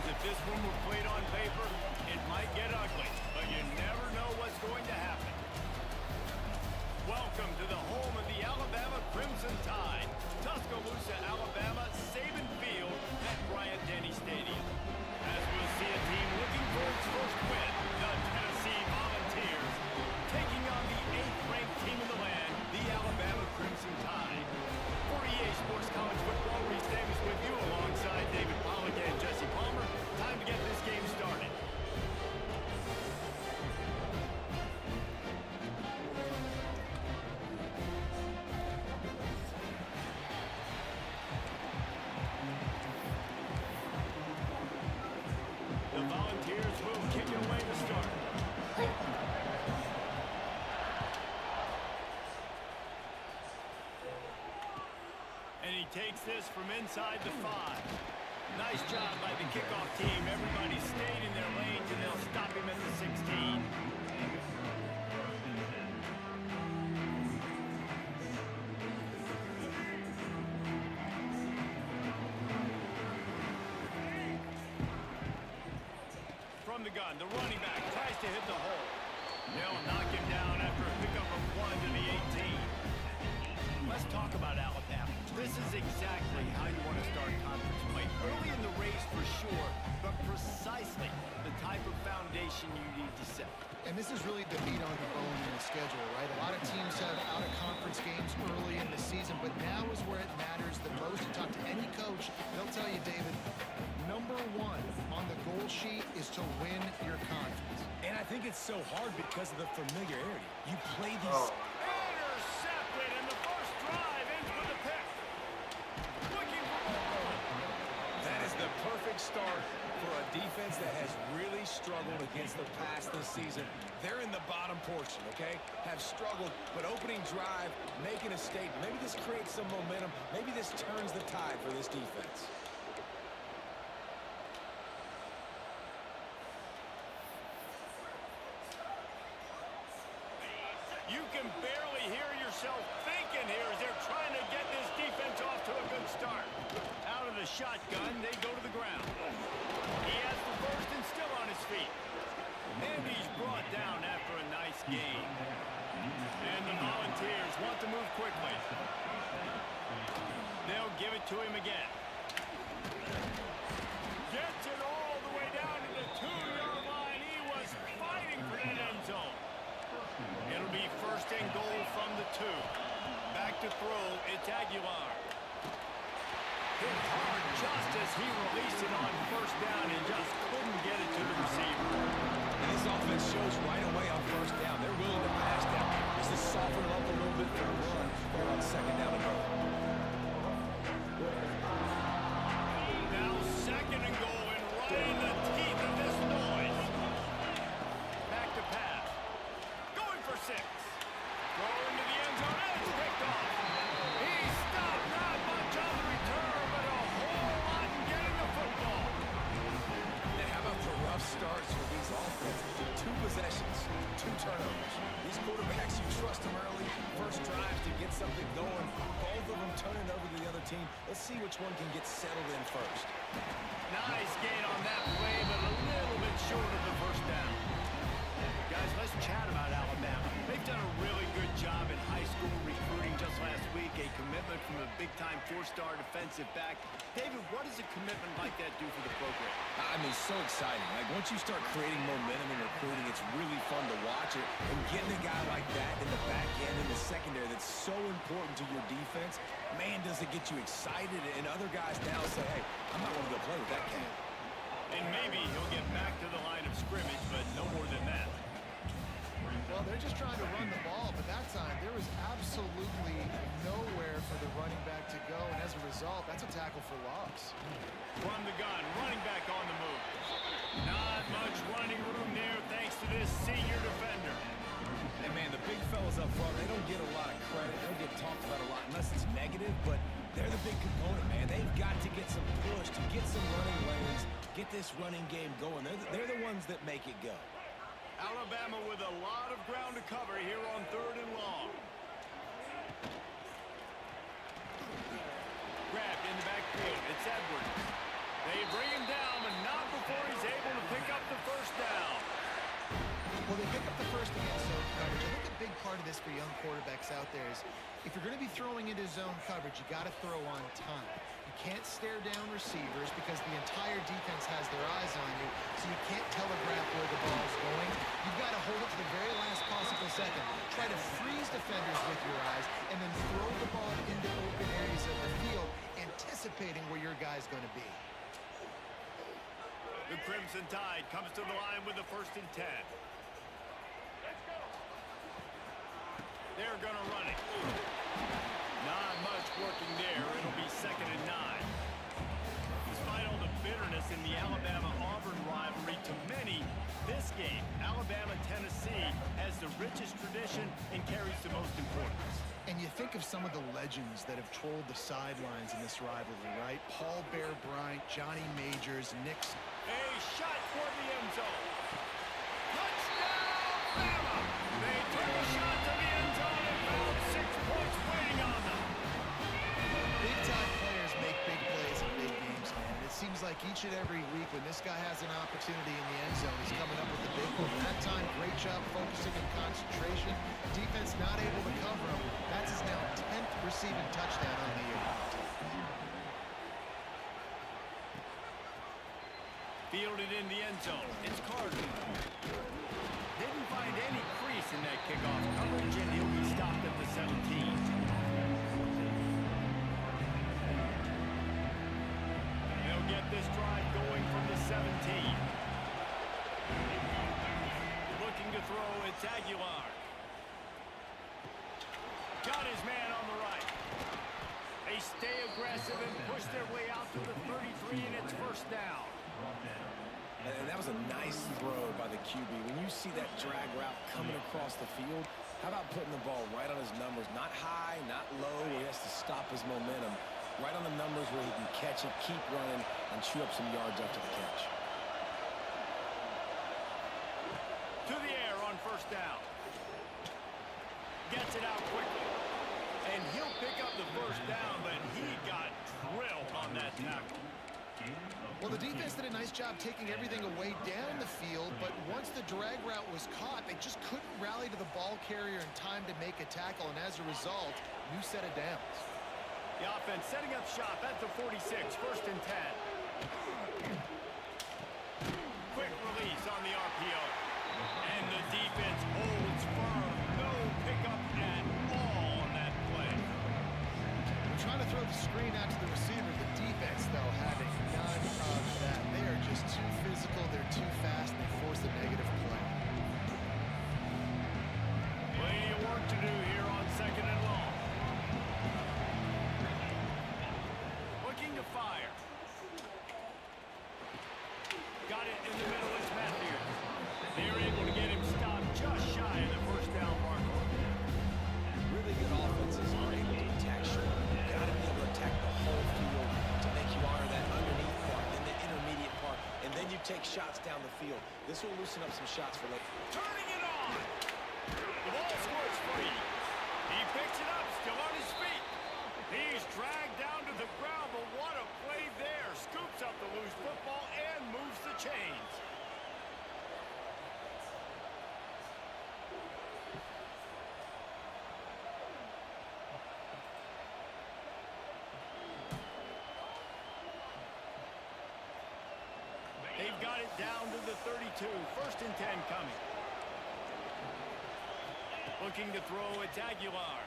because if this one were played on paper, it might get ugly, but you never know what's going to happen. Welcome to the home of the Alabama Crimson Tide, Tuscaloosa, Alabama, Saban Field at Bryant-Denny Stadium. As we'll see a team looking for its first win, the Tennessee Volunteers, taking on the 8th-ranked team in the land, the Alabama Crimson Tide. For EA Sports College Football, Reese Davis with you alongside David Pollack and Jesse Palmer. Time to get this game started. The Volunteers will kick it away to start. And he takes this from inside the 5. Nice job by the kickoff team. Everybody stayed in their lanes, and they'll stop him at the 16. From the gun, the running back tries to hit the hole. They'll knock him down after a pickup of 1 to the 18. Let's talk about Alabama. This is exactly how you want to start conference play. Early in the race for sure, but precisely the type of foundation you need to set. And this is really the meat on the bone in the schedule, right? A lot of teams have out-of-conference games early in the season, but now is where it matters the most. You talk to any coach, they'll tell you, David, number 1 on the goal sheet is to win your conference. And I think it's so hard because of the familiarity. You play these... Intercepted, and the first drive ends with a pick. Looking for more. That is the perfect start for a defense that has really struggled against the pass this season. They're in the bottom portion, okay? Have struggled, but opening drive, making a statement. Maybe this creates some momentum. Maybe this turns the tide for this defense. You can barely hear yourself thinking here as they're trying to get this defense off to a good start. Out of the shotgun, they go to the ground. He has the first and still on his feet. And he's brought down after a nice gain. And the Volunteers want to move quickly. They'll give it to him again. Gets it all the way down to the 2-yard line. He was fighting for that end zone. It'll be first and goal from the 2. Back to throw, it's Aguilar. Hit hard just as he released it on first down and just couldn't get it to the receiver. And this offense shows right away on first down. They're willing to pass down. Just to soften them up a little bit for the run. They're on second down and goal. Now second and goal, and right in the teeth of this noise. Back to pass. Going for 6. Throw into the end zone, and it's picked off. He stopped, not much on the return, but a whole lot in getting the football. And how about the rough starts for these offenses? 2 possessions, 2 turnovers. These quarterbacks, you trust them early. First drives to get something going. Both of them turn it over to the other team. Let's see which one can get settled in first. Nice gain on that play, but a little bit short of the first down. Guys, let's chat about Alabama. They've done a really good job in high school recruiting just last week. A commitment from a big-time 4-star defensive back. David, what does a commitment like that do for the program? I mean, so exciting. Like, once you start creating momentum in recruiting, it's really fun to watch it. And getting a guy like that in the back end, in the secondary, that's so important to your defense, man, does it get you excited. And other guys now say, hey, I'm not going to go play with that cat. And maybe he'll get back to the line of scrimmage, but no more than that. Well, they're just trying to run the ball, but that time there was absolutely nowhere for the running back to go, and as a result, that's a tackle for loss. From the gun, running back on the move. Not much running room there thanks to this senior defender. And, man, the big fellas up front, they don't get a lot of credit. They don't get talked about a lot unless it's negative, but they're the big component, man. They've got to get some push, to get some running lanes, get this running game going. They're the ones that make it go. Alabama with a lot of ground to cover here on 3rd and long. Grabbed in the backfield. It's Edwards. They bring him down, but not before he's able to pick up the first down. Well, they pick up the first against zone coverage. I think a big part of this for young quarterbacks out there is if you're going to be throwing into zone coverage, you got to throw on time. You can't stare down receivers because the entire defense has their eyes on you, so you can't telegraph where the ball's going. You've got to hold it to the very last possible second. Try to freeze defenders with your eyes and then throw the ball into open areas of the field, anticipating where your guy's going to be. The Crimson Tide comes to the line with the 1st and 10. They're going to run it. Not much working there. It'll be 2nd and 9. Despite all the bitterness in the Alabama-Auburn rivalry, to many, this game, Alabama-Tennessee, has the richest tradition and carries the most importance. And you think of some of the legends that have trolled the sidelines in this rivalry, right? Paul Bear Bryant, Johnny Majors, Nixon. A shot toward the end zone. Touchdown, Bama! They took a shot to the end zone and found 6 points waiting on them. Big-time players make big plays in big games, man. And it seems like each and every week when this guy has an opportunity in the end zone, he's coming up with the big one. That time, great job focusing and concentration. Defense not able to cover him. That's his now 10th receiving touchdown on the year. Fielded in the end zone. It's Carter. Didn't find any crease in that kickoff coverage, and he'll be stopped at the 17. They'll get this drive going from the 17. Looking to throw, it's Aguilar. Got his man on the right. They stay aggressive and push their way out to the 33, and it's 1st down. And that was a nice throw by the QB. When you see that drag route coming across the field, how about putting the ball right on his numbers? Not high, not low, where he has to stop his momentum. Right on the numbers where he can catch it, keep running, and chew up some yards after the catch. To the air on 1st down. Gets it out quickly. And he'll pick up the 1st down, but he got drilled on that tackle. Well, the defense did a nice job taking everything away down the field, but once the drag route was caught, they just couldn't rally to the ball carrier in time to make a tackle, and as a result, new set of downs. The offense setting up shop at the 46, 1st and 10. Quick release on the RPO. And the defense holds firm. No pickup at all on that play. They're trying to throw the screen out to the receiver. The defense, though, having none of that. They are just too physical. They're too fast. They force a negative play. Plenty of work to do here on 2nd and long. Looking to fire. Got it in the middle. It's Matthews. They're able to get him stopped just shy of the 1st down marker. Really good offenses are able to attack short. You got to be able to attack the whole field to make you honor that underneath part, then the intermediate part, and then you take shots down the field. This will loosen up some shots for later. Turning it on. The ball scores free. He picks it up, still on his feet. He's dragged down to the ground, but what a play there. Scoops up the loose football and moves the chains. They've got it down to the 32. 1st and 10 coming. Looking to throw, it's Aguilar.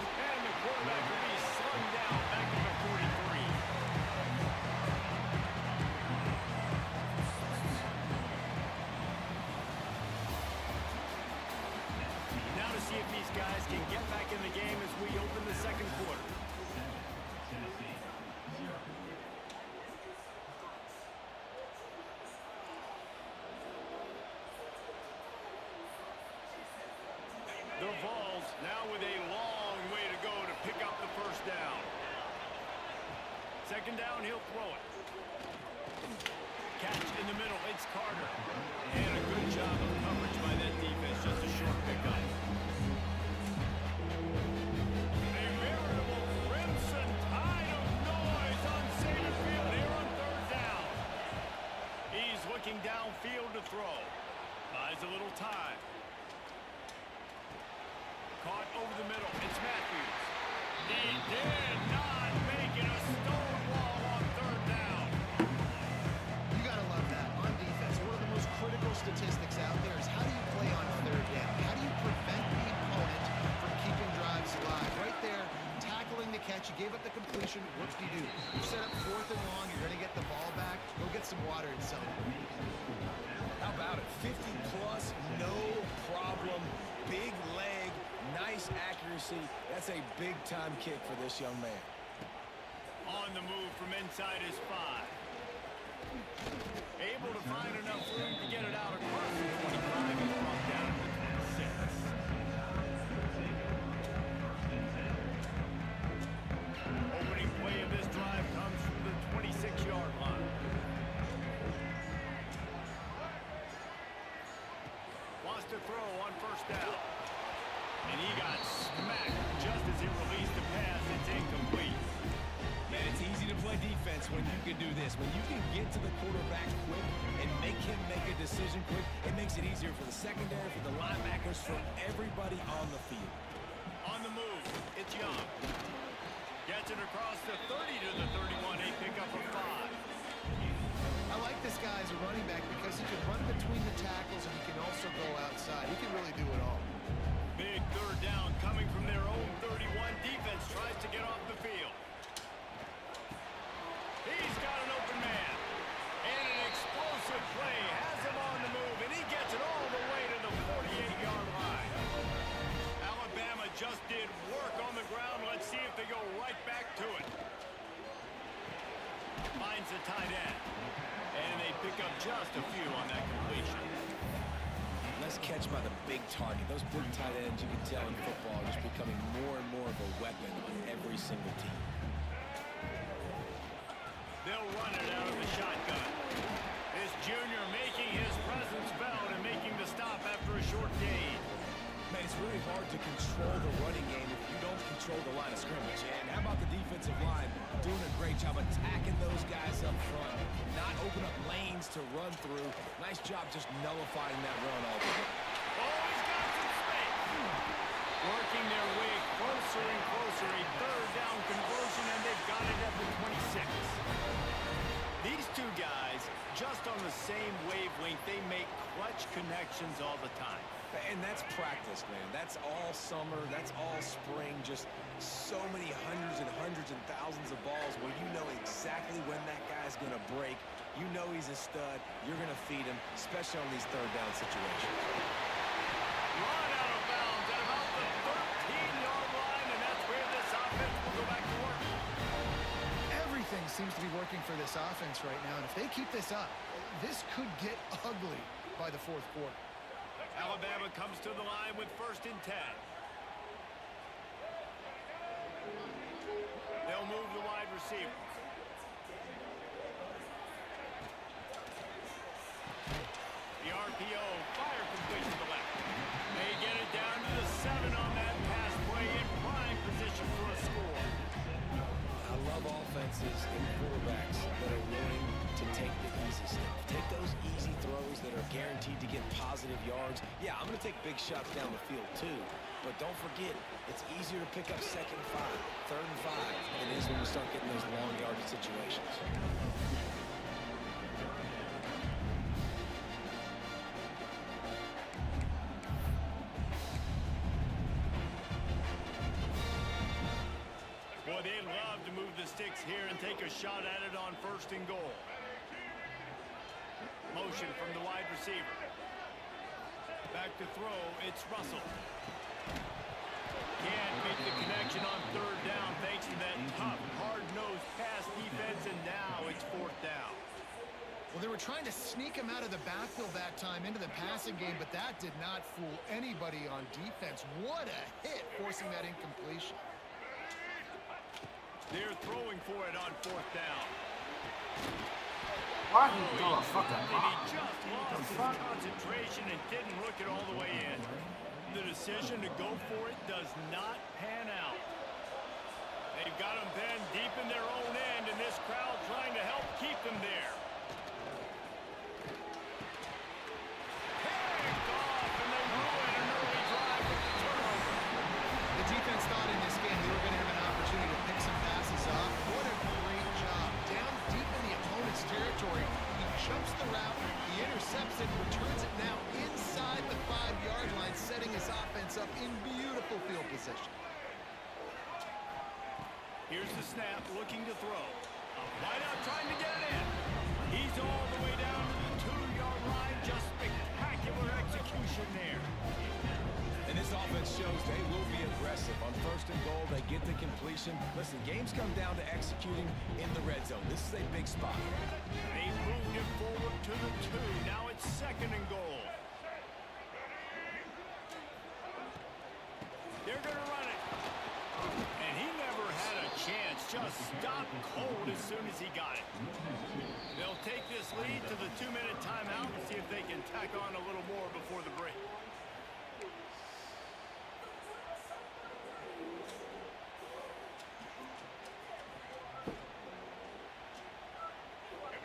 And the quarterback will be slung down back to the 43. Now to see if these guys can get back in the game as we open the 2nd quarter. The Vols now with a long way to go to pick up the 1st down. 2nd down, he'll throw it. Catch in the middle, it's Carter. And a good job of coverage by that defense, just a short pickup. A veritable crimson tide of noise on Saban buys a little time. Caught over the middle. It's Matthews. He did not make it a stone wall on third down. You got to love that. On defense, one of the most critical statistics out there is how do you play on third down? How do you prevent the opponent from keeping drives alive? Right there, tackling the catch. You gave up the completion. What do? You set up fourth and long. You're going to get the ball back. Go get some water and sell it. How about it? 50-plus, no problem. Big leg, nice accuracy. That's a big-time kick for this young man. On the move from inside his 5. Able to find enough room to get it out across the 25 and brought down to the 26. Opening play of this drive comes from the 26-yard line. Wants to throw on first down. And he got smacked just as he released the pass. It's incomplete. Man, it's easy to play defense when you can do this. When you can get to the quarterback quick and make him make a decision quick, it makes it easier for the secondary, for the linebackers, for everybody on the field. On the move, it's Young. Gets it across the 30 to the 31. A pickup of 5. I like this guy as a running back because he can run between the tackles and he can also go outside. He can really do it all. Big third down coming from their own 31. Defense tries to get off the field. He's got an open man. And an explosive play has him on the move, and he gets it all the way to the 48-yard line. Alabama just did work on the ground. Let's see if they go right back to it. Finds the tight end. And they pick up just a few on that completion. Nice catch by the big target. Those big tight ends, you can tell in football, are just becoming more and more of a weapon on every single team. They'll run it out of the shotgun. This junior making his presence felt and making the stop after a short gain. Man, it's really hard to control the running game if you don't control the line of scrimmage. And how about the defensive line doing a great job attacking those guys up front, not open up lanes to run through. Nice job just nullifying that run all the way. Oh, he's got some space. Working their way closer and closer. A third down conversion, and they've got it at the 26. These two guys, just on the same wavelength, they make clutch connections all the time. And that's practice, man. That's all summer. That's all spring. Just so many hundreds and thousands of balls where you know exactly when that guy's going to break. You know he's a stud. You're going to feed him, especially on these third down situations. Run out of bounds at about the 13-yard line, and that's where this offense will go back to work. Everything seems to be working for this offense right now, and if they keep this up, this could get ugly by the fourth quarter. Alabama comes to the line with 1st and 10. They'll move the wide receiver. The RPO, fire complete to the left. They get it down to the 7 on that pass play in prime position for a score. I love offenses and quarterbacks that are willing to take the easy stuff. Take those easy throws that are guaranteed to get positive yards. Yeah, I'm going to take big shots down the field too, but don't forget, it's easier to pick up 2nd and 5, 3rd and 5 than it is when we start getting those long yardage situations. Boy, they love to move the sticks here and take a shot at it on 1st and goal. Motion from the wide receiver. Back to throw, it's Russell. Can't make the connection on 3rd down thanks to that tough, hard-nosed pass defense, and now it's 4th down. Well, they were trying to sneak him out of the backfield that time into the passing game, but that did not fool anybody on defense. What a hit, forcing that incompletion. They're throwing for it on 4th down. What? Oh, fuck And that. he just lost his concentration and didn't look it all the way in. The decision to go for it does not pan out. They've got them then deep in their own end, and this crowd trying to help keep them there. Picked possession. Here's the snap, looking to throw. Wide out, trying to get it in. He's all the way down to the 2-yard line. Just spectacular execution there. And this offense shows they will be aggressive. On 1st and goal, they get the completion. Listen, games come down to executing in the red zone. This is a big spot. They moved him forward to the 2. Now it's 2nd and goal. They're going to run it. And he never had a chance. Just stopped cold as soon as he got it. They'll take this lead to the 2-minute timeout and see if they can tack on a little more before the break.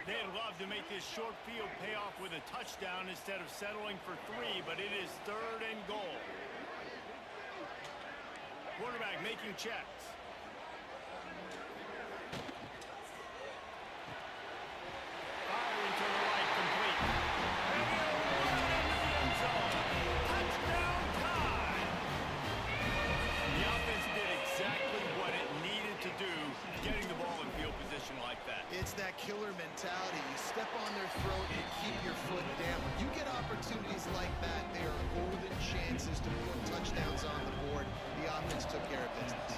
They'd love to make this short field pay off with a touchdown instead of settling for 3, but it is 3rd and goal. Quarterback making checks. Firing to the right, complete. And he'll run into the end zone. Touchdown time! The offense did exactly what it needed to do, getting the ball in field position like that. It's that killer mentality. You step on their throat and keep your foot down. When you get opportunities like that, they are golden chances to put touchdowns on the board. The offense took care of business.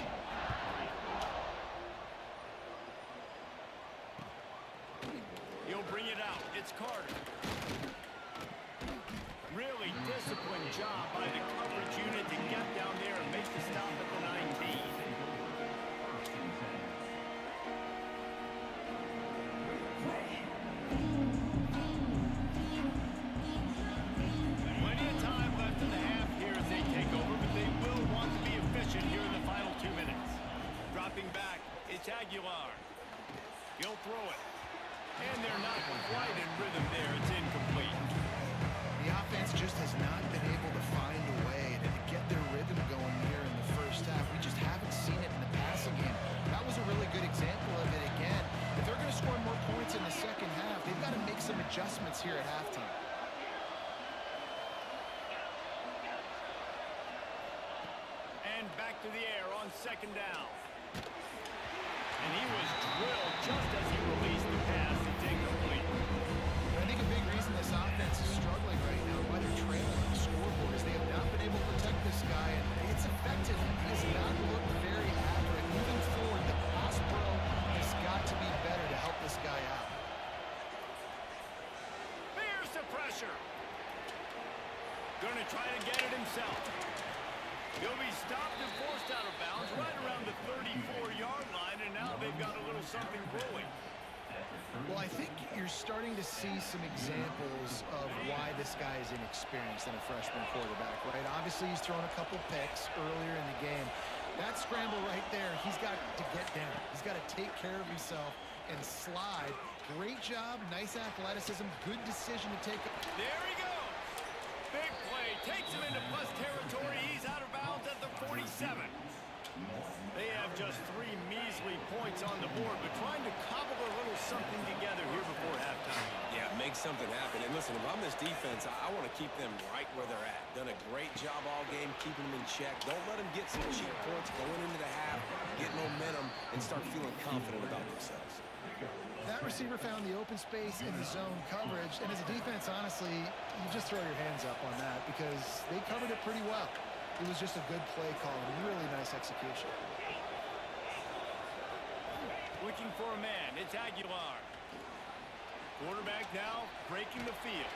He'll bring it out. It's Carter. Really disciplined job by the coverage unit to get down there and make the stop at the 19. Plenty of time left in the half here as they take over, but they will want to be efficient here in the final 2 minutes. Dropping back, it's Aguilar. He'll throw it. And they're not quite in rhythm there. It's incomplete. The offense just has not been able to find a way to get their rhythm going here in the first half. We just haven't seen it in the passing game. That was a really good example of it again. If they're going to score more points in the second half, they've got to make some adjustments here at halftime. And back to the air on 2nd down. And he was drilled just as he released the pass. It's incomplete. I think a big reason this offense is struggling right now, why they're trailing on the scoreboard, is they have not been able to protect this guy, and it's affected him. He has not looked very accurate. Moving forward, the pass pro has got to be better to help this guy out. Here's the pressure. Going to try to get it himself. He'll be stopped and forced out of bounds right around the 34-yard line, and now they've got a little something brewing. Well, I think you're starting to see some examples of why this guy is inexperienced in a freshman quarterback, right? Obviously, he's thrown a couple picks earlier in the game. That scramble right there, he's got to get down. He's got to take care of himself and slide. Great job, nice athleticism, good decision to take it. There he goes. Big play, takes him into plus territory. He's out of bounds at the 47. They have just 3 measly points on the board, but trying to cobble a little something together here before halftime. Yeah, make something happen. And listen, if I'm this defense, I want to keep them right where they're at. Done a great job all game keeping them in check. Don't let them get some cheap points going into the half, get momentum, and start feeling confident about themselves. That receiver found the open space in the zone coverage, and as a defense, honestly, you just throw your hands up on that because they covered it pretty well. It was just a good play call and really nice execution. Looking for a man, it's Aguilar. Quarterback now breaking the field.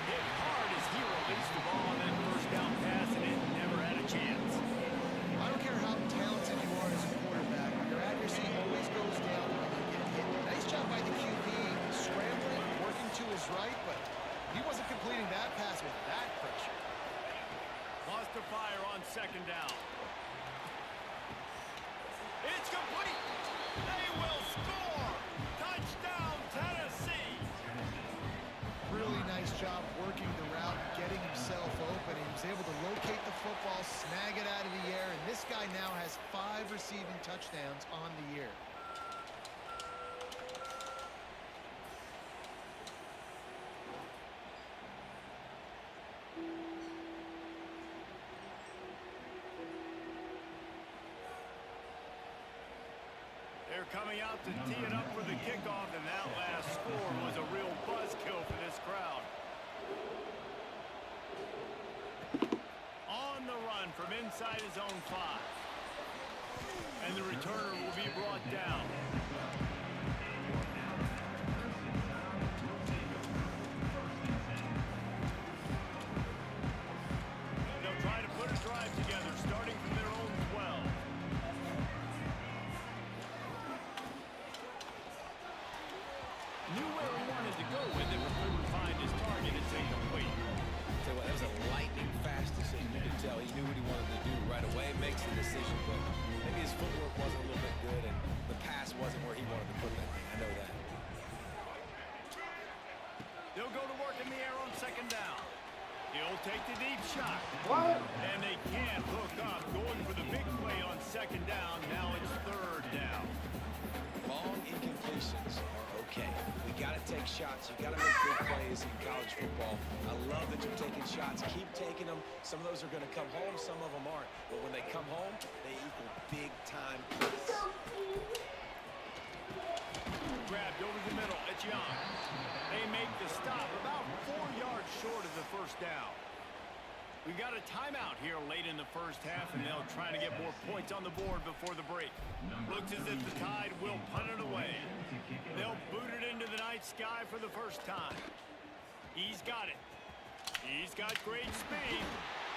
Hit hard as he released the ball on that first down pass, and it never had a chance. I don't care how talented you are as a quarterback, your accuracy always goes down when you get hit. Nice job by the QB, scrambling, working to his right, but he wasn't completing that pass with that pressure. Lost the fire on 2nd down. It's complete. They will score. Touchdown, Tennessee. Really nice job working the route, getting himself open. He was able to locate the football, snag it out of the air, and this guy now has 5 receiving touchdowns on the year. coming out to tee it up for the kickoff, and that last score was a real buzzkill for this crowd. On the run from inside his own 5. And the returner will be brought down. They'll try to put a drive together, starting from their own 12. Knew where he wanted to go with it, but couldn't find his target. It's incomplete. So that was a lightning fast decision. You could tell he knew what he wanted to do right away. Makes the decision, but maybe his footwork wasn't a little bit good, and the pass wasn't where he wanted to put that thing. I know that. They'll go to work in the air on second down. He'll take the deep shot. What? And they can't hook up. Going for the big play on second down. Now it's third down. Long incompletions are okay. We got to take shots. You got to make big plays in college football. I love that you're taking shots. Keep taking them. Some of those are going to come home. Some of them aren't. But when they come home, they equal big-time plays. Grabbed over the middle. It's Young. They make the stop about 4 yards short of the first down. We got a timeout here late in the first half, and they'll try to get more points on the board before the break. Looks as if the Tide will punt it away. They'll boot it into the night sky for the first time. He's got it. He's got great speed.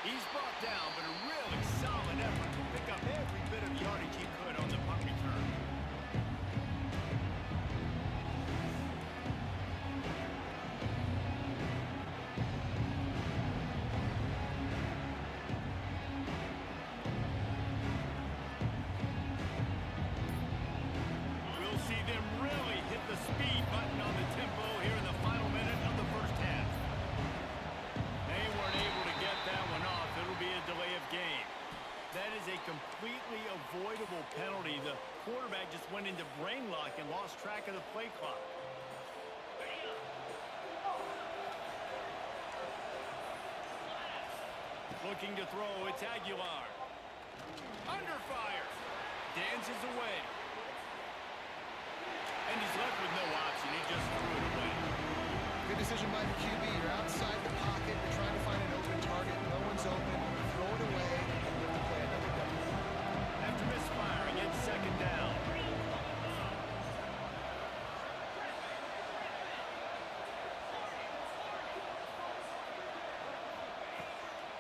He's brought down, but a really solid effort to pick up every bit of yardage he could on the punt return. Completely avoidable penalty. The quarterback just went into brain lock and lost track of the play clock. Looking to throw, it's Aguilar. Under fire. Dances away. And he's left with no option. He just threw it away. Good decision by the QB. You're outside the pocket. You're trying to find an open target. No one's open. Throw it away. After misfiring, it's second down.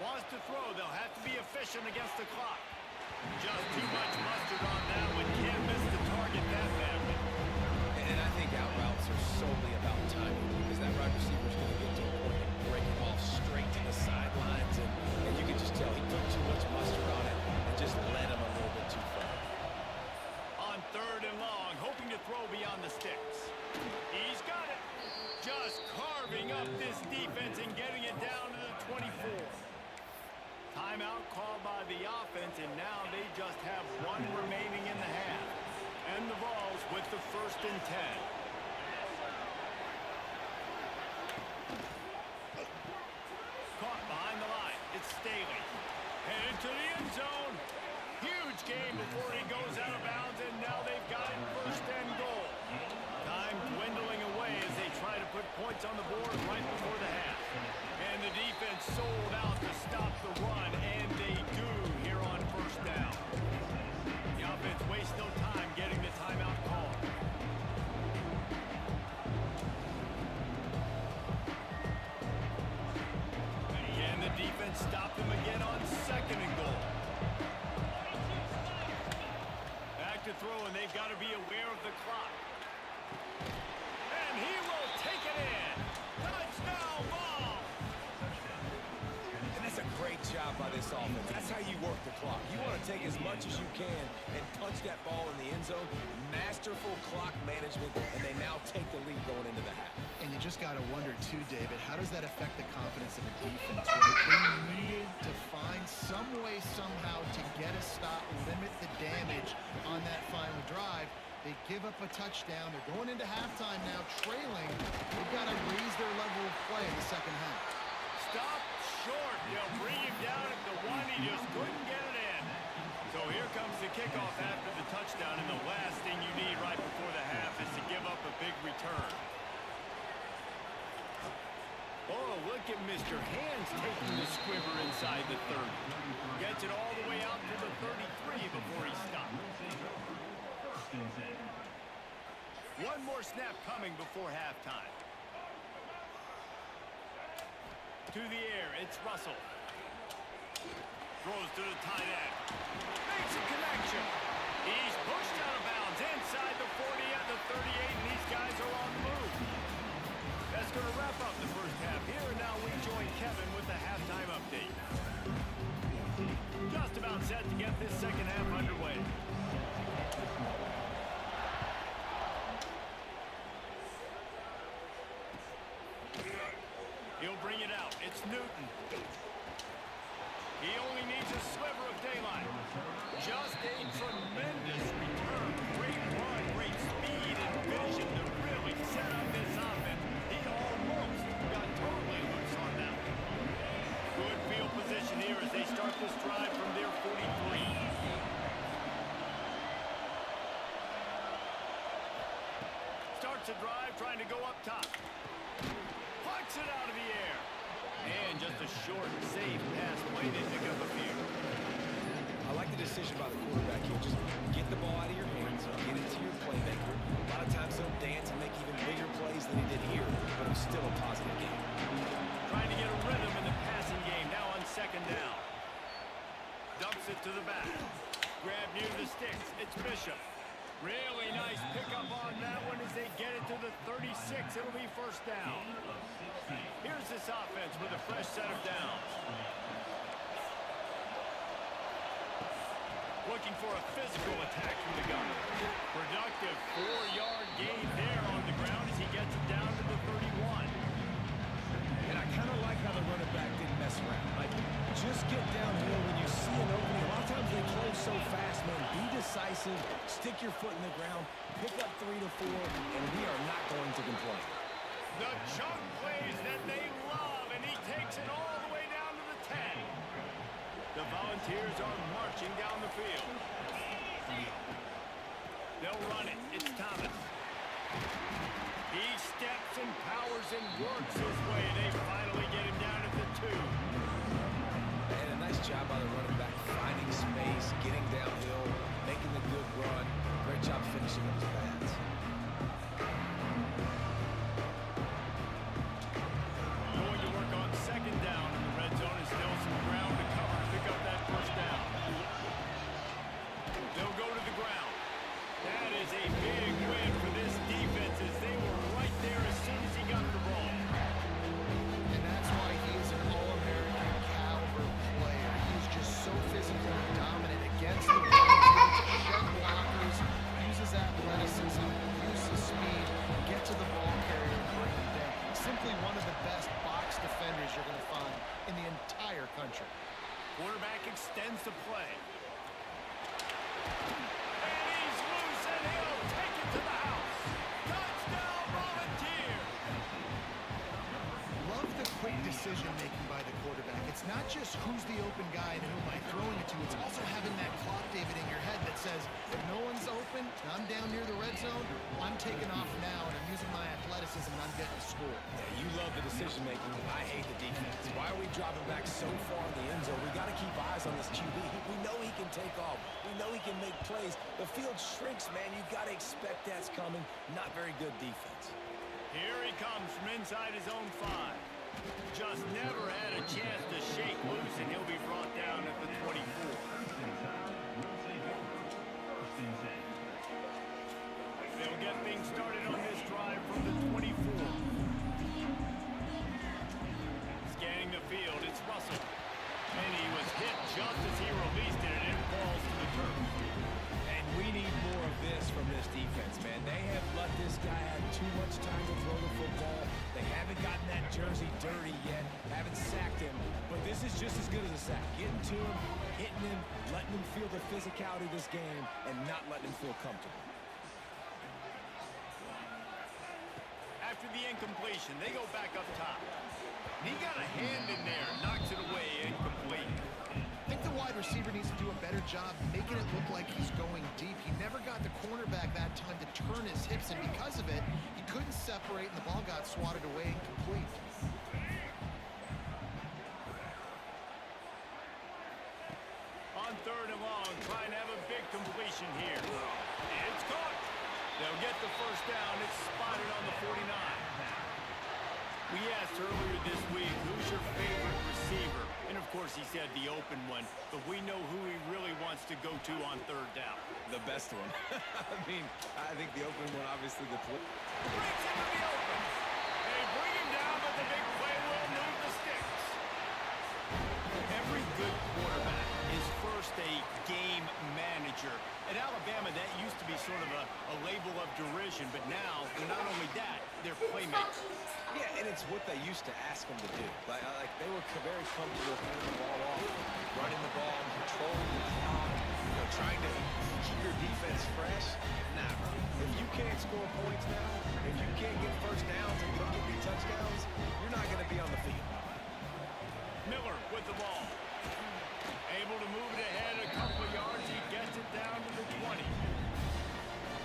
Wants to throw. They'll have to be efficient against the clock. Just too much mustard on that one. Can't miss the target that badly. And I think out routes are solely about timing, because that wide receiver is going to get to a point and break it off straight to the sidelines, and you can just tell he put too much mustard on it and just led him a little bit too far. On third and long, hoping to throw beyond the sticks. He's got it. Just carving up this defense and getting it down to the 24. Timeout called by the offense, and now they just have one remaining in the half. And the Vols with the 1st and 10. Caught behind the line. It's Staley. Headed to the end zone. Huge game before he goes out of bounds, and now they've got it 1st and goal. Time dwindling away as they try to put points on the board right before the half. And the defense sold out to stop the run, and they do here on 1st down. The offense wastes no time getting the timeout call. And the defense stopped them again on 2nd and goal. Back to throw, and they've got to be aware of the clock. And he will take it in. Touchdown ball. And that's a great job by this offense. That's how you work the clock. You want to take as much as you can and punch that ball in the end zone. Masterful clock management, and they now take the lead going into the half. And you just got to wonder, too, David, how does that affect the confidence of the defense? Right? They needed to find some way, somehow, to get a stop, limit the damage on that final drive. They give up a touchdown. They're going into halftime now, trailing. They've got to raise their level of play in the second half. Stop short. They'll bring him down at the 1. He just couldn't get it in. So here comes the kickoff after the touchdown, and the last thing you need right before the half is to give up a big return. Oh, look at Mr. Hands taking the squibber inside the 30. Gets it all the way out to the 33 before he stops. One more snap coming before halftime. To the air, it's Russell. Throws to the tight end. Makes a connection. He's pushed out of bounds inside the 40 at the 38, and these guys are on the move. That's going to wrap up the first half here, and now we join Kevin with the halftime update. Just about set to get this second half underway. He'll bring it out. It's Newton. He only needs a sliver of daylight. Just a tremendous return. Great run, great speed and vision to really set up this offense. He almost got totally loose on that one. Good field position here as they start this drive from their 43. Starts a drive trying to go up top. Plucks it out of the air. And just a short, safe pass play to pick up a few. I like the decision by the quarterback here. Just get the ball out of your hands, get it to your playmaker. A lot of times he'll dance and make even bigger plays than he did here, but it was still a positive game. Trying to get a rhythm in the passing game now on second down. Dumps it to the back. Grab near the sticks. It's Bishop. Really nice pickup on that one as they get it to the 36. It'll be first down. Here's this offense with a fresh set of downs. Looking for a physical attack from the gunner. Productive 4-yard gain there on the ground as he gets it down to the 31. And I kind of like how the running back didn't mess around. Like, just get downhill when you see an opening. A lot of times they close so fast, man. Be decisive, stick your foot in the ground, pick up 3 to 4, and we are not going to complain. The chunk plays that they love, and he takes it all the way down to the 10. The Volunteers are marching down the field. They'll run it. It's Thomas. He steps and powers and works his way. They finally get him down at the 2. And a nice job by the running back, finding space, getting downhill, making the good run. Great job finishing up his pads. Going to work on second down in the red zone, and still some ground to cover to pick up that first down. They'll go to the ground. That is a big win for this defense as they were right there as soon as he got the ball. And that's why he is an All-American caliber player. He's just so physical and dominant against the run. Shed blockers, uses athleticism, uses speed, get to the ball carrier and bring him down. Simply one of the best box defenders you're going to find in the entire country. Quarterback extends the play. And he's loose, and he'll take it to the house. Touchdown, Volunteer! Love the quick decision-making by the quarterback. It's not just who's the open guy and who am I throwing it to. It's also having that clock, David, in your head that says, if no one's open and I'm down near the red zone, I'm taking off now and I'm using my athleticism and I'm getting a score. Yeah, you love the decision-making. I hate the defense. Why are we dropping back so far in the end zone? We got to keep eyes on this QB. We know he can take off. We know he can make plays. The field shrinks, man. You got to expect that's coming. Not very good defense. Here he comes from inside his own 5. Just never had a chance to shake loose, and he'll be brought down at the 24. They'll get things started on this drive from the 24. Scanning the field, it's Russell. And he was hit just as he released it, and it falls to the turf. And we need more of this from this defense, man. They have let this guy have too much time to throw the football. They haven't gotten that jersey dirty yet, haven't sacked him, but this is just as good as a sack. Getting to him, hitting him, letting him feel the physicality of this game, and not letting him feel comfortable. After the incompletion, they go back up top. He got a hand in there, knocks it away, incomplete. I think the wide receiver needs to do a better job making making it look like he's going deep. He never got the cornerback that time to turn his hips, and because of it, he couldn't separate, and the ball got swatted away incomplete. On 3rd and long, trying to have a big completion here. It's caught. They'll get the first down. It's spotted on the 49. We asked earlier this week, who's your favorite receiver? And of course, he said the open one, but we know who he really wants to go to on 3rd down. The best one. I mean, I think the open one, obviously, the play. Breaks into the open. They bring him down, but the big play will move the sticks. Every good quarterback is first a game manager. At Alabama, that used to be sort of a label of derision, but now they're not only that, they're playmakers. Yeah, and it's what they used to ask them to do. Like they were very comfortable handing the ball off, running the ball, controlling the clock, trying to keep your defense fresh. Nah, bro. If you can't score points now, if you can't get first downs and get touchdowns, you're not going to be on the field. Miller with the ball. Able to move it ahead a couple of yards. He gets it down to the 20.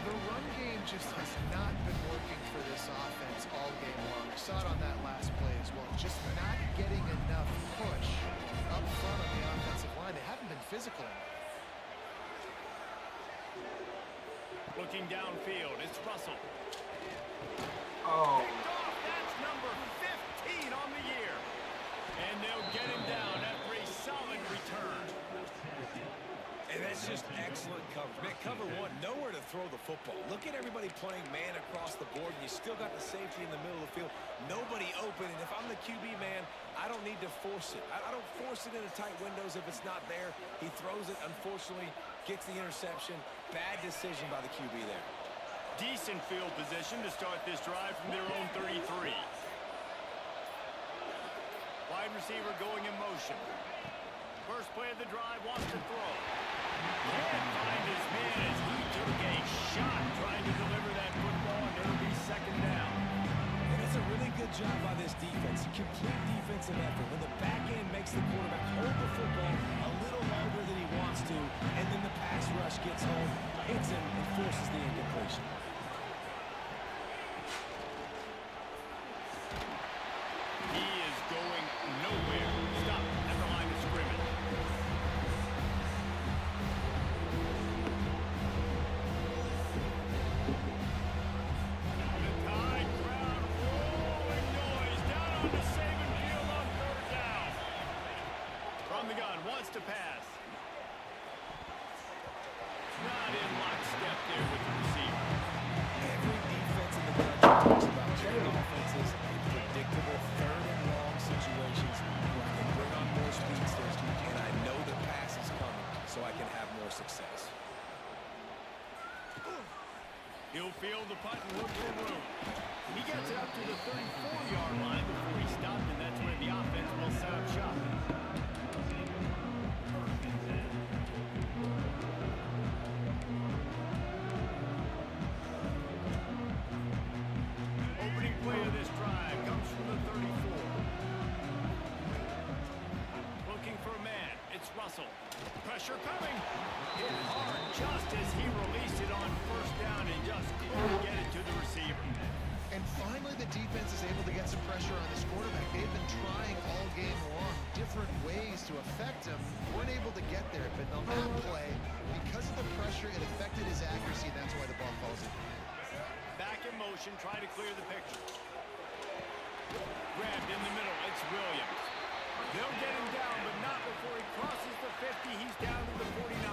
The run game just has not been working for this offense all game long. We saw it on that last play as well. Just not getting enough push up front on the offensive line. They haven't been physical enough. Looking downfield, it's Russell. Oh. Picked off, that's number 15 on the year. And they'll get him down after a solid return. And that's just excellent coverage. Man, cover one, nowhere to throw the football. Look at everybody playing man across the board, and you still got the safety in the middle of the field. Nobody open, and if I'm the QB, man, I don't need to force it. I don't force it into tight windows if it's not there. He throws it, unfortunately, gets the interception. Bad decision by the QB there. Decent field position to start this drive from their own 33. Wide receiver going in motion. First play of the drive, wants to throw. Can't find his man as he took a shot trying to deliver that football, and it'll be 2nd down. And it's a really good job by this defense. Complete defensive effort. When the back end makes the quarterback hold the football a little longer than he wants to, and then the pass rush gets home, hits him, and forces the incompletion. He is going nowhere. Stop at the line of scrimmage. The Tide crowd rolling noise down on the Saban field on 3rd down. From the gun, wants to pass. Not in lockstep there with the receiver. Every defense in the country talks about getting offenses in predictable 3rd and long situations where I can bring on more speedsters, and I know the pass is coming, so I can have more success. He'll field the punt and look for room. He gets it up to the 34-yard line before he stopped, and that's where the offense will set up shop. Opening play of this drive comes from the 34. Looking for a man. It's Russell. Pressure coming. Hit hard just as he released it on 1st down and just couldn't get it to the receiver. And finally, the defense is able to get some pressure on this quarterback. They've been trying all game long different ways to affect him. Weren't able to get there, but on that play, because of the pressure, it affected his accuracy, and that's why the ball falls in. Back in motion, try to clear the picture. Grabbed in the middle, it's Williams. They'll get him down, but not before he crosses the 50. He's down to the 49.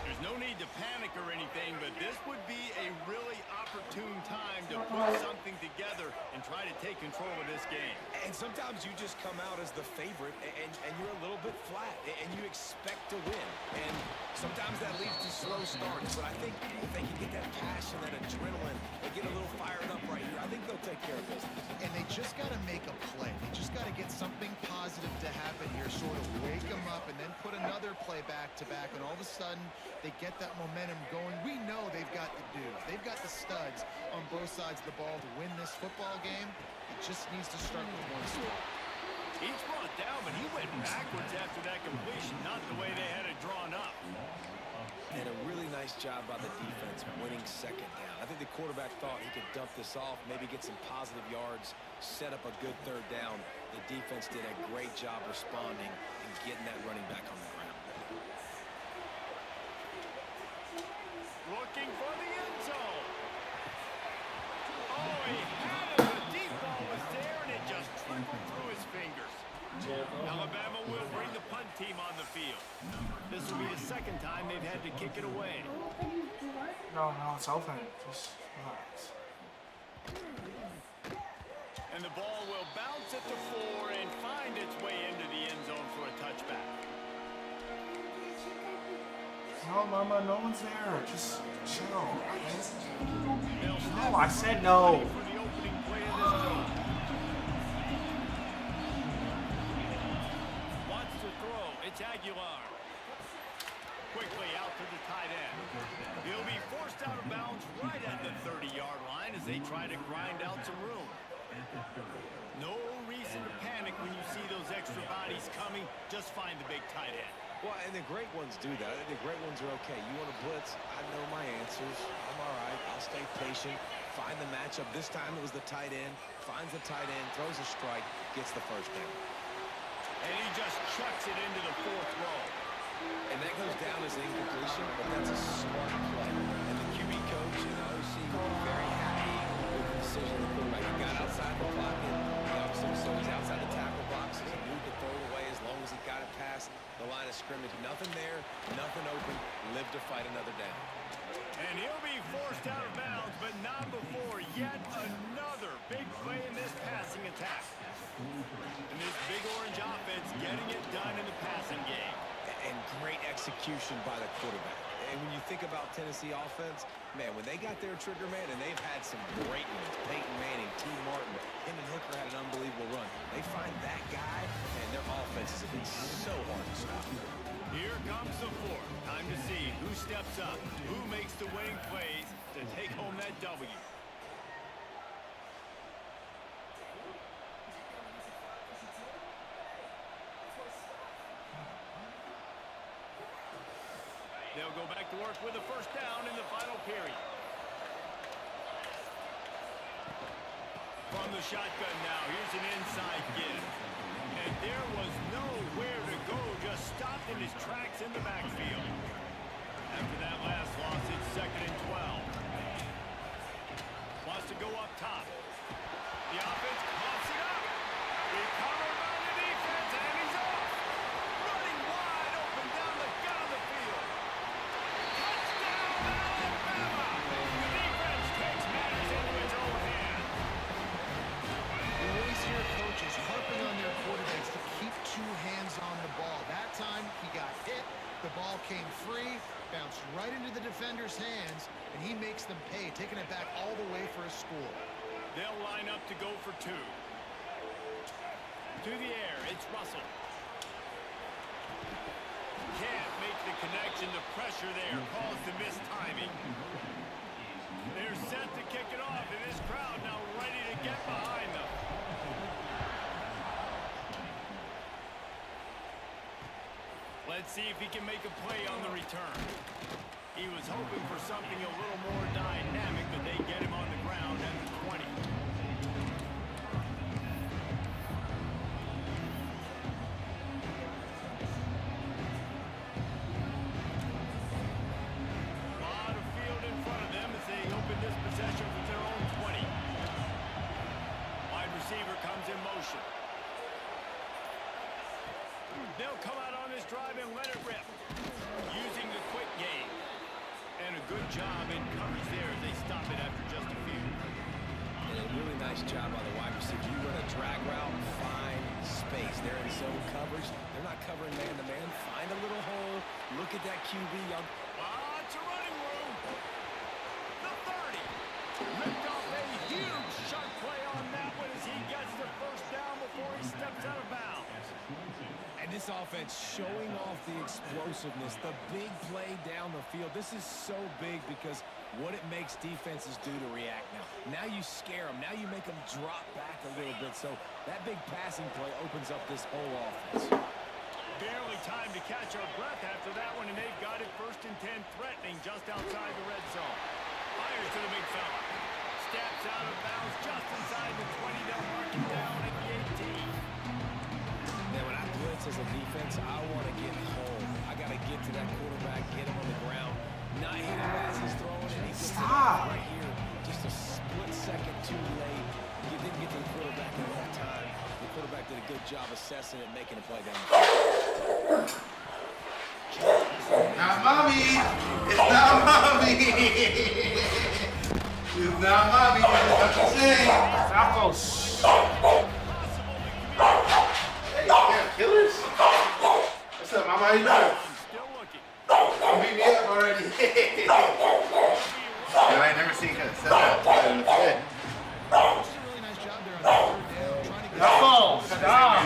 There's no need to panic or anything, but this would be a really opportune time to put something together and try to take control of this game. And sometimes you just come out as the favorite, and you're a little bit flat, and you expect to win. And sometimes that leads to slow starts, but I think if they can get that passion, that adrenaline, and get a little fired up right here, I think they'll take care of business. And they just got to make a play. They just got to get something positive to happen here, sort of wake them up, and then put another play back-to-back, and all of a sudden they get that momentum going. We know they've got the dudes. They've got the studs on both sides of the ball to win this football game. It just needs to start with one spot. He's brought down, but he went backwards after that completion, not the way they had it drawn up. And a really nice job by the defense winning second down. I think the quarterback thought he could dump this off, maybe get some positive yards, set up a good third down. The defense did a great job responding and getting that running back on the ground. Looking for the end zone. Oh, he had it. The deep ball was there, and it just trickled through his fingers. Alabama will bring the punt team on the field. This will be the second time they've had to kick it away. No, it's open. Just relax. And the ball will bounce at the 4 and find its way into the end zone for a touchback. No, Mama, no one's there. Just chill. No, I said no. For the opening play of this drive. Wants to throw. It's Aguilar. Quickly out to the tight end. He'll be forced out of bounds right at the 30-yard line as they try to grind out some room. No reason to panic when you see those extra bodies coming. Just find the big tight end. Well, and the great ones do that. The great ones are okay. You want to blitz? I know my answers. I'm all right. I'll stay patient. Find the matchup. This time it was the tight end. Finds the tight end, throws a strike, gets the first down. And he just chucks it into the 4th row. And that goes down as an incompletion, but that's a smart play. And the QB coach and the OC will be very happy with the decision of the quarterback. He got outside the pocket. He obviously was always outside the tackle boxes. He moved the throw away as long as he got it past the line of scrimmage. Nothing there, nothing open. Live to fight another down. And he'll be forced out of bounds, but not before yet another big play in this passing attack. And this big orange offense getting it done in the passing game. And great execution by the quarterback. And when you think about Tennessee offense, man, when they got their trigger man, and they've had some great ones, Peyton Manning, T. Martin, him and Hooker had an unbelievable run. They find that guy, and their offenses have been so hard to stop. Here comes the 4th. Time to see who steps up, who makes the winning plays to take home that W. They'll go back to work with a first down in the final period. From the shotgun now, here's an inside give. And there was nowhere to go, just stopped in his tracks in the backfield. After that last loss, it's 2nd and 12. Wants to go up top. The offense coughs it up. Recovered by the defense, and he's off. Running wide open down the gut of the field. Touchdown, Alabama! The defense takes matters into its own hands. You always hear coaches harping on their quarterbacks to keep 2 hands on the ball. That time, he got hit. The ball came free, bounced right into the defender's hands, and he makes them pay, taking it back all the way for a score. They'll line up to go for 2. To the air, it's Russell. Can't make the connection. The pressure there caused the missed timing. They're set to kick it off, and this crowd now ready to get behind them. Let's see if he can make a play on the return. He was hoping for something a little more dynamic, but they get him on the ground at the 20. Lot of field in front of them as they open this possession with their own 20. Wide receiver comes in motion. They'll come out on this drive and let it rip. Using the quick game. And a good job in coverage there as they stop it after just a few. And a really nice job by the wide receiver. You run a drag route, find space. They're in zone coverage. They're not covering man-to-man. Find a little hole. Look at that QB. Lots of running room. The 30. Ripped off a huge shot play on that one as he gets the first down before he steps out of bounds. And This offense showing off the explosiveness, the big play down the field. This is so big because what it makes defenses do to react now. Now you scare them. Now you make them drop back a little bit. So that big passing play opens up this whole offense. Barely time to catch our breath after that one, and they've got it 1st and 10, threatening just outside the red zone. Fires to the big fella. Steps out of bounds just inside the 20. They'll mark him down at the 18. Now, when I blitz as a defense, I want to get home. I got to get to that quarterback, get him on the ground, not hit him as he's throwing it. He gets it right here, just a split second too late. You didn't get to the quarterback in enough time. The quarterback did a good job assessing it, making a play down the field. Not mommy. It's not mommy. It's not mommy. It's what I'm saying. Tacos. Hey, damn killers. What's up, mama? How you doing? Still looking. You beat me up already. And I ain't never seen kind of set up in the head. Really nice job there on the 3rd down, trying to get Tacos. Stop.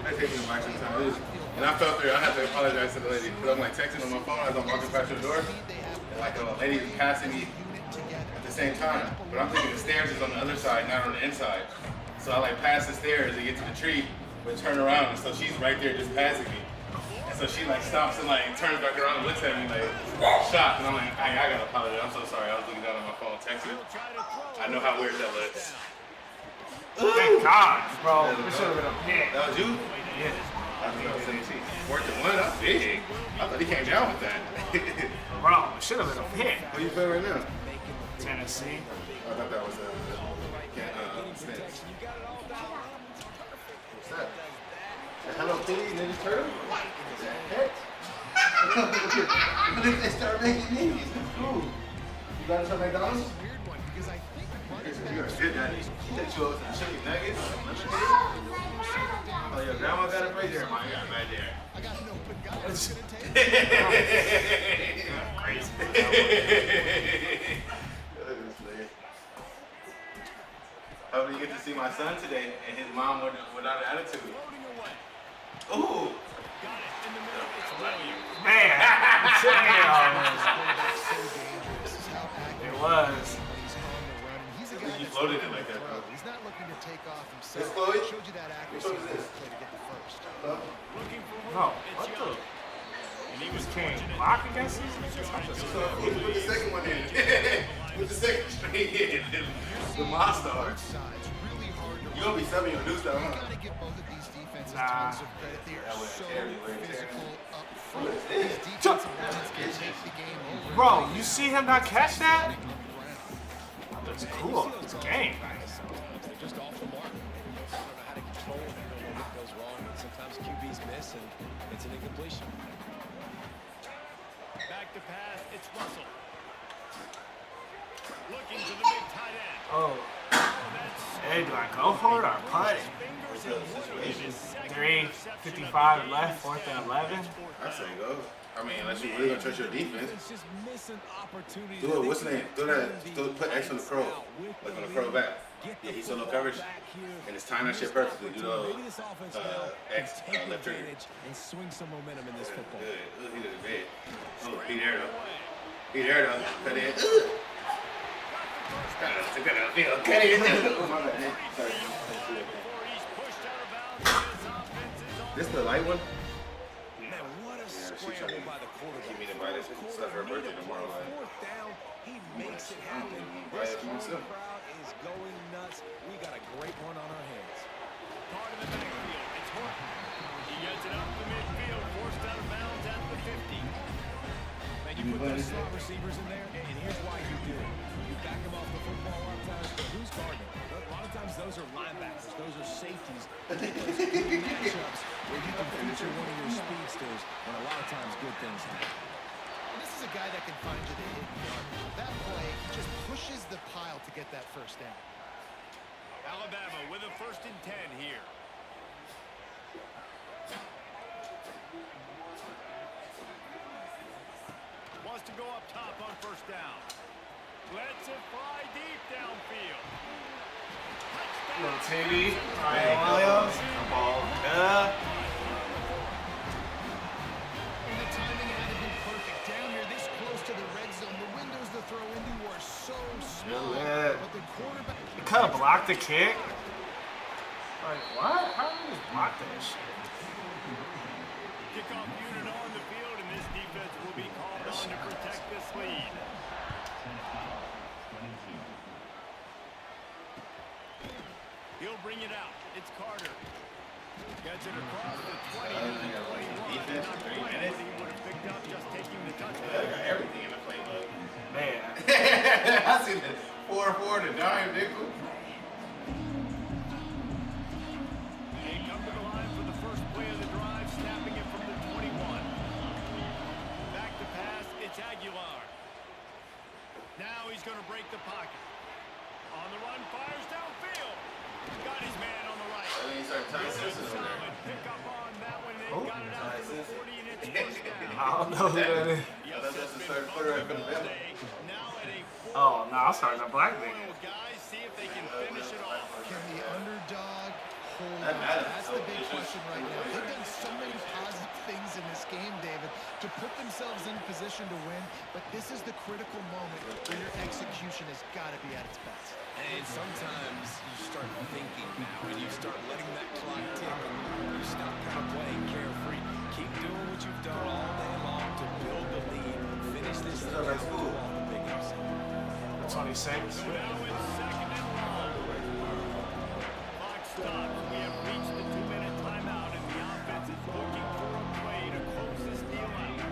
I take me back sometimes. And I felt there, I had to apologize to the lady because I'm like texting on my phone as I'm walking past the door. And like a lady was passing me at the same time. But I'm thinking the stairs is on the other side, not on the inside. So I like pass the stairs and get to the tree, but turn around. And so she's right there just passing me. And so she like stops and like turns back around and looks at me like shocked. And I'm like, I gotta apologize. I'm so sorry. I was looking down on my phone texting. I know how weird that looks. Thank God, bro. This should have been a pick. That was you? Yeah. I think I was 17. 4th and 1, that's big. I thought he came down with that. Bro, it should have been a pick. Where you playing right now? Tennessee. I thought that was Spence. What's that? The Hello Kitty Ninja Turtle? Pet? What if they start making these? That's cool. You got us at McDonald's? a weird one because I think You're a good daddy. He takes you over to the chicken nuggets. Oh, your grandma got it right there. Mine got it right there. I got an open guy that's going to take Crazy. Look at this nigga. Hopefully you get to see my son today and his mom without an attitude. Ooh. Man. It was. You floated it like that, bro. He's not looking to take off himself. This Chloe? Showed you that accuracy Which one is this? play to get the first. No, what the? He was king. Block against these niggas? I'm just So put the second one in. Put the second string in. The monster. Sides really hard to You gonna be subbing your new stuff, huh? gotta give both of these defenses Nah. tons of credit. They are That was so terrible. physical up front. What is These this? defensive lines can take the game over. Bro, you see him not catch that? That's cool. It's a game. They're just off the mark. I don't know how to control it. I don't know what goes wrong. And sometimes QBs miss and it's an incompletion. Back to pass, it's Russell. Looking to the big tight end. Oh. Hey, do I go for it or punt it? 3:55 left, 4th and 11. I say go. I mean, unless you really gonna trust your defense. It's just missing opportunity. Do it. What's the name? Put X on the pro. Like on the pro back. Yeah, he's on no coverage. And it's timed that shit perfectly. Do the X left trigger. And swing some momentum in this football. Good. He did it big. Oh, he there though. He there though. Cut in. Cut in. Oh, my bad. Sorry. This the light one? Man, what a She scramble trying to by the quarterback. give me the bite. It's stuff her birthday tomorrow. Like. 4th down, he makes it happen. Buy This it for home myself. crowd is going nuts. We got a great one on our hands. Part of the backfield, it's Horton. He gets it up the midfield, forced out of bounds at the 50. Man, you put those slot receivers in there, and here's why you do it. You back them off the football a lot of times, but who's guarding? A lot of times those are linebackers, those are safeties. Matchups where you can feature one of your speedsters, and a lot of times good things happen. This is a guy that can find you the hidden yard. That play, he just pushes the pile to get that first down. Alabama with a 1st and 10 here. Wants to go up top on 1st down. Lets it fly deep downfield. Little TD. Ryan Williams. Ball. gotta block the kick? Like, what? How do you block that shit? Kickoff unit on the field, and this defense will be called on to protect this lead. He'll bring it out. It's Carter. Gets it across the 20 to the 21. Defense Not for 3 quite minutes. what he would have picked up just taking the I touchdown. got everything in the playbook. Man. I see the 4-4, the dime nickel. They come to the line for the first play of the drive, snapping it from the 21. Back to pass, it's Aguilar. Now he's going to break the pocket. On the run, fires downfield. Got his man on the right. I mean, start Ty Simpson over there. Solid pick up on that one. They Oh. got it out to the 40, and it's first down. I don't know who that is. Yeah, that's the third quarterback for the Bama. Now at a Oh, no, I'm starting to black nigga. four, guys, see if they can finish it off. Can the underdog hold That on? matters. That's the big question right now. They've done so many positive things in this game, David, to put themselves in position to win, but this is the critical moment where your execution has got to be at its best. And sometimes you start thinking now, and you start letting that clock tick, and you stop kind of playing carefree. Keep doing what you've done all day long to build the lead. Finish this thing Sounds like out, school. pull off the big upset. 26. So now it's second and long. Clock stops. We have reached the 2-minute timeout, and the offense is looking for a play to close this deal out.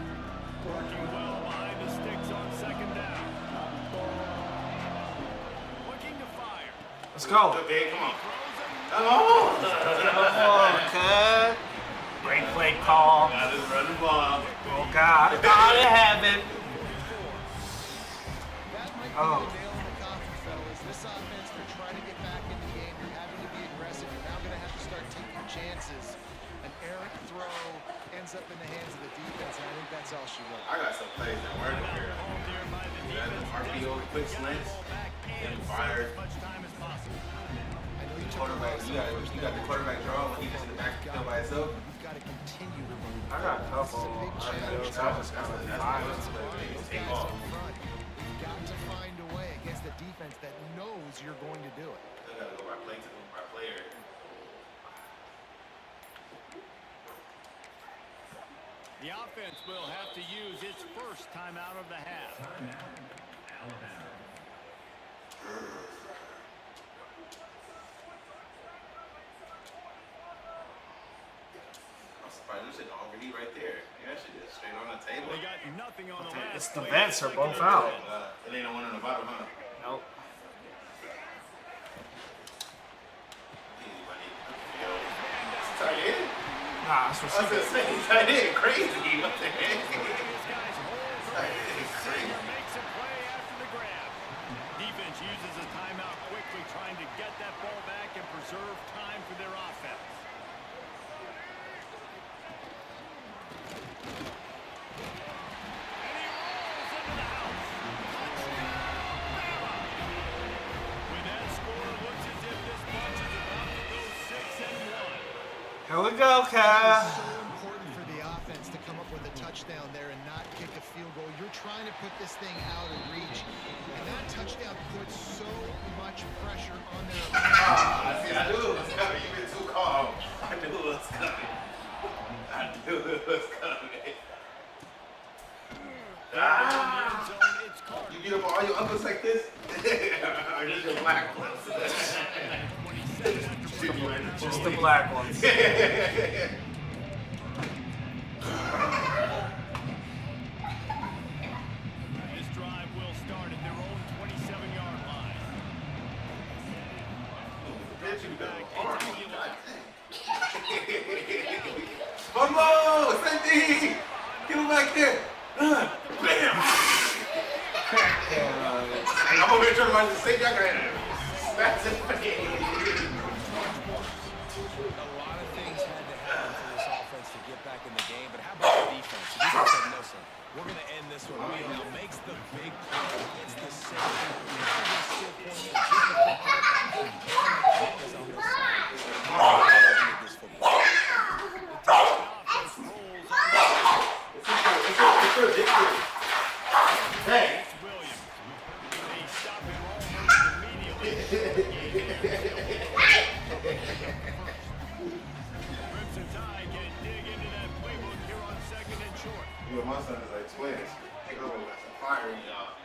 Working well behind the sticks on second down. Looking to fire. Let's go. Okay, come on. Throws him. Come on. Okay. Great play call. Gotta just run the ball. Oh, God. God, it happened. That might be Oh. the nail in the coffin, fellas. This offense, they're trying to get back in the game. You're having to be aggressive. You're now going to have to start taking chances. An errant throw ends up in the hands of the defense, and I think that's all she wrote. I got some plays that work over here. Called here by the That defense. RPO quick slants. And Them fires. as much time as possible. I know you took a Quarterback, loss you on first got the quarterback draw when he gets in the back field by himself. You've got to continue to run. I got a couple. Challenge. I was kind of fine. Those Take guys off. up front, you've got to find a way against a defense that knows you're going to do it. Still gotta go by play to by player. The offense will have to use its first timeout of the half. I'm surprised you sitting already right there. Yeah, that shit is straight on the table. They got nothing on the last It's the play. vents are both out. It ain't no one on the bottom, huh? Nope. Tight end? Nah, it's I was receiver. gonna say, tight end, crazy. What the heck? This guy's holds Tight on. end is crazy. Senior makes a play after the grab. Defense uses a timeout quickly, trying to get that ball back and preserve time for their offense. And he rolls into the house. Touchdown, Bama. With that score, it looks as if this bunch is about to go 6-1. Here we go, It's Cal. so important for the offense to come up with a touchdown there and not kick a field goal. You're trying to put this thing out of reach, and that touchdown puts so much pressure on their See, I knew it was coming. You've been too calm. I knew it was coming. I knew it was coming. End zone, it's Carter. You beat up all your uncles like this? Or just your black ones? 27 after Just the black ones. This drive will start at their own 27-yard line. Bitch, you got Back, an arm. it's Aguilar. Vamos! Sandy! Get him back there! Bam! I'm over here trying to mind the same guy. Smash his face. A lot of things had to happen for this offense to get back in the game, but how about the defense? The defense said, no, sir. We're going to end this one. Now makes the big play. It's the safety. It's ridiculous. Hey! Williams. They stop him almost immediately. You and my son is like twins. Take over with some fire in y'all.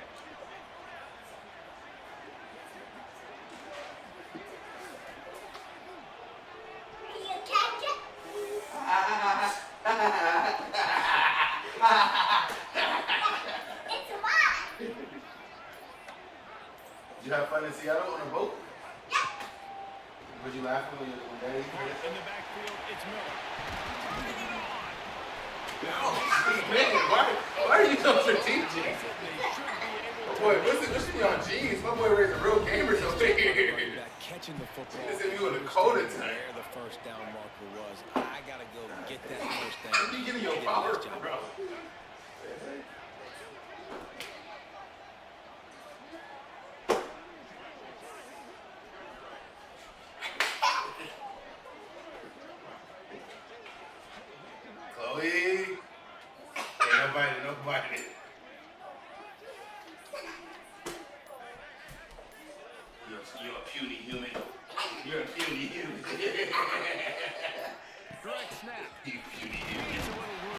Did you have fun in Seattle on a boat? Yeah. Was you laughing when Daddy heard it? In the backfield, it's Miller. Turning it on. Man, why are you so strategic? Boy, what's in your jeans? My boy raised a real gamer so big. Catching the football. This is you in the cold time. Where the first down marker was. I gotta go get that first down. What are you getting your power from, bro? Chloe. Ain't nobody. You're a puny human. You're a puny human. Direct snap. You puny human.